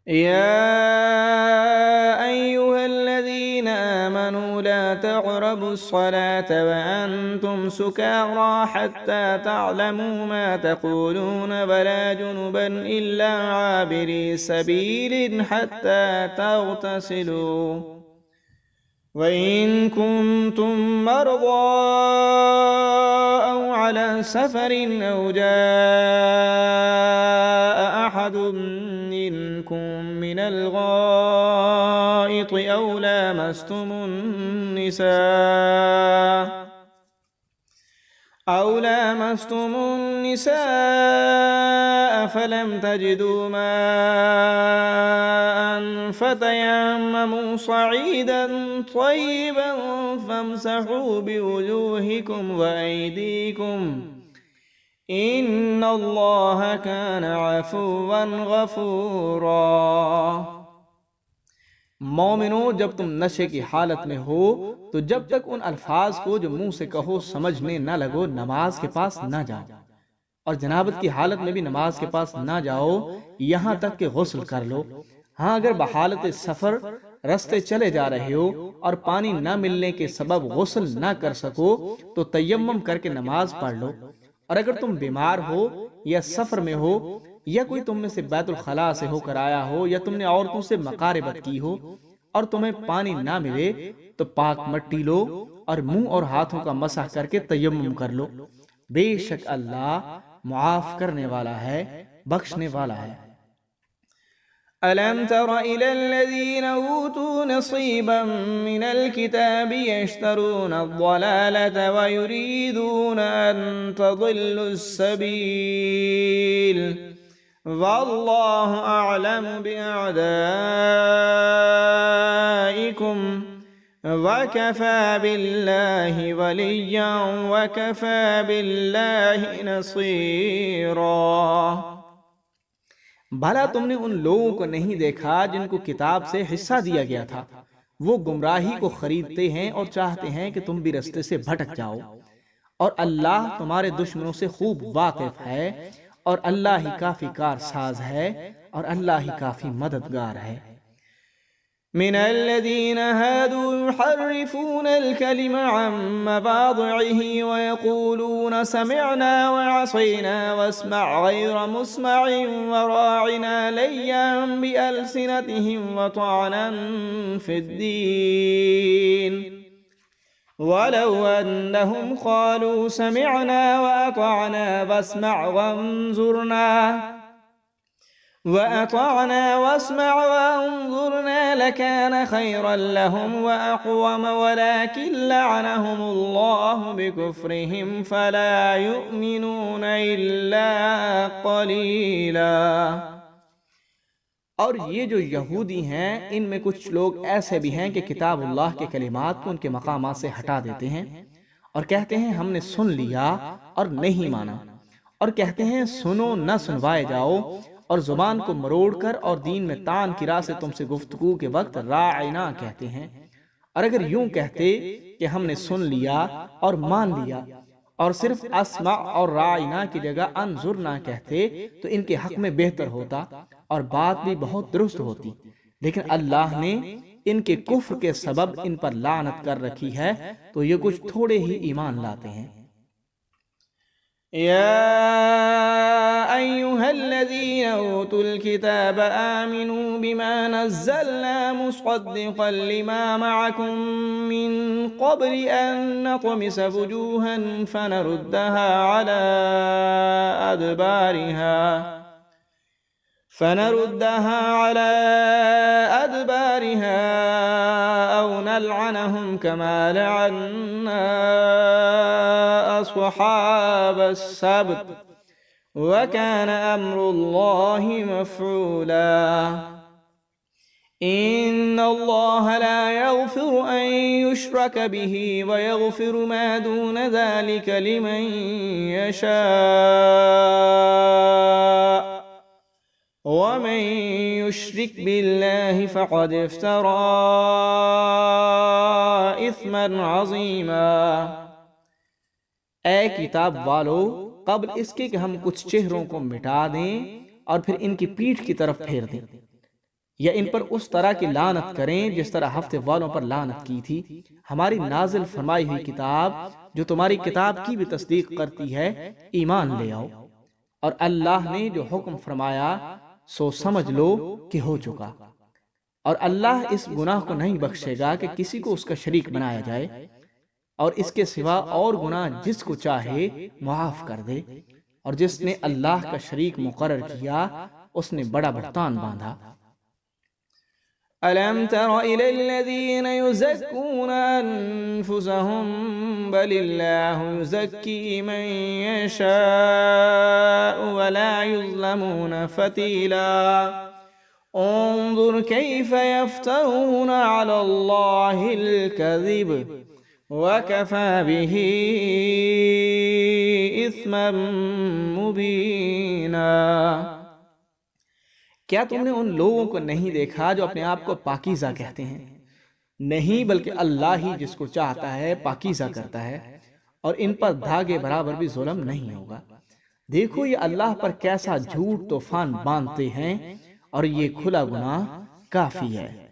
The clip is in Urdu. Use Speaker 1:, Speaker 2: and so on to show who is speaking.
Speaker 1: يا أيها الذين آمنوا لا تقربوا الصلاة وأنتم سكارى حتى تعلموا ما تقولون ولا جنبا إلا عابري سبيل حتى تغتسلوا وإن كنتم مرضى أو على سفر أو جاء أحد منكم من الغائط أو لامستم النساء فلم تجدوا ماء فتيمموا صعيدا طيبا فامسحوا بوجوهكم وأيديكم إن الله كان عفوا غفورا۔ مومنو، جب تم نشے کی حالت میں ہو تو جب تک ان الفاظ کو جو منہ سے کہو سمجھنے نہ لگو نماز کے پاس نہ جاؤ، اور جنابت کی حالت میں بھی نماز کے پاس نہ جاؤ یہاں تک کہ غسل کر لو۔ ہاں، اگر بحالت سفر رستے چلے جا رہے ہو اور پانی نہ ملنے کے سبب غسل نہ کر سکو تو تیمم کر کے نماز پڑھ لو، اور اگر تم بیمار ہو یا سفر میں ہو یا کوئی تم میں سے بیت الخلاء سے ہو کر آیا ہو یا تم نے عورتوں سے مقاربت کی ہو اور تمہیں پانی نہ ملے تو پاک مٹی لو اور منہ اور ہاتھوں کا مسح کر کے تیمم کر لو، بے شک اللہ معاف کرنے والا ہے، بخشنے والا ہے۔ أَلَمْ تَرَ إِلَى الَّذِينَ أُوتُوا نَصِيبًا مِنَ الْكِتَابِ يَشْتَرُونَ الضَّلَالَةَ وَيُرِيدُونَ أَن تَضِلُّوا السَّبِيلَ وَاللَّهُ أَعْلَمُ بِأَعْدَائِكُمْ وَكَفَى بِاللَّهِ وَلِيًّا وَكَفَى بِاللَّهِ نَصِيرًا۔ بھلا تم نے ان لوگوں کو نہیں دیکھا جن کو کتاب سے حصہ دیا گیا تھا؟ وہ گمراہی کو خریدتے ہیں اور چاہتے ہیں کہ تم بھی رستے سے بھٹک جاؤ، اور اللہ تمہارے دشمنوں سے خوب واقف ہے، اور اللہ ہی کافی کارساز ہے، اور اللہ ہی کافی مددگار ہے۔ من الذين هادوا يحرفون الكلم عن مواضعه ويقولون سمعنا وعصينا واسمع غير مسمع وراعنا ليا بألسنتهم وطعنا في الدين ولو أنهم قالوا سمعنا وأطعنا واسمع وانظرنا لكان خيرا لهم وأقوم ولكن لعنهم الله بكفرهم فلا يؤمنون إلا قليلا۔ اور یہ جو یہودی ہیں ان میں کچھ لوگ ایسے بھی ہیں کہ کتاب اللہ کے کلمات کو ان کے مقامات سے ہٹا دیتے ہیں اور کہتے ہیں ہم نے سن لیا اور نہیں مانا، اور کہتے ہیں سنو نہ سنوائے جاؤ، اور زبان کو مروڑ کر اور دین میں طعن کی راہ سے تم سے گفتگو کے وقت راعنا کہتے ہیں۔ اور اگر یوں کہتے کہ ہم نے سن لیا اور مان لیا اور صرف اسمع اور راعنا کی جگہ انظرنا کہتے تو ان کے حق میں بہتر ہوتا اور بات بھی بہت درست ہوتی، لیکن اللہ نے ان کے کفر کے سبب ان پر لعنت کر رکھی ہے تو یہ کچھ تھوڑے ہی ایمان لاتے ہیں۔ يا أيها الذين أوتوا الكتاب آمنوا بما نزلنا مصدقا لما معكم من قبل أن نطمس وجوها فنردها على أدبارها أو نلعنهم كما لعنا أصحاب السبت وكان أمر الله مفعولا۔ إن الله لا يغفر أن يشرك به ويغفر ما دون ذلك لمن يشاء ومن يشرك بالله فقد افترى إثما عظيما۔ اے کتاب والو، قبل اس کے کہ ہم کچھ چہروں کو مٹا دیں اور پھر ان کی پیٹھ کی طرف پھیر دیں، یا ان پر اس طرح کی لعنت کریں جس طرح ہفتے والوں پر لعنت کی تھی۔ ہماری نازل فرمائی ہوئی کتاب جو تمہاری کتاب کی بھی تصدیق کرتی ہے ایمان لے آؤ، اور اللہ نے جو حکم فرمایا سو سمجھ لو کہ ہو چکا، اور اللہ اس گناہ کو نہیں بخشے گا کہ کسی کو اس کا شریک بنایا جائے، اور اس کے سوا اور گناہ جس کو چاہے معاف کر دے، اور جس نے اللہ کا شریک مقرر کیا اس نے بڑا بہتان باندھا۔ أَلَمْ تَرَ إِلَى الَّذِينَ يُزَكُّونَ أَنفُسَهُمْ بَلِ اللَّهُ يُزَكِّي مَن يَشَاءُ وَلَا يُظْلَمُونَ فَتِيلًا انظُرْ كَيْفَ يَفْتَرُونَ عَلَى اللَّهِ الْكَذِبَ وَكَفَى بِهِ إِثْمًا مُبِينًا۔ کیا تم نے ان لوگوں کو نہیں دیکھا جو اپنے آپ کو پاکیزہ کہتے ہیں؟ نہیں، بلکہ اللہ ہی جس کو چاہتا ہے پاکیزہ کرتا ہے، اور ان پر دھاگے برابر بھی ظلم نہیں ہوگا۔ دیکھو یہ اللہ پر کیسا جھوٹ طوفان باندھتے ہیں، اور یہ کھلا گناہ کافی ہے۔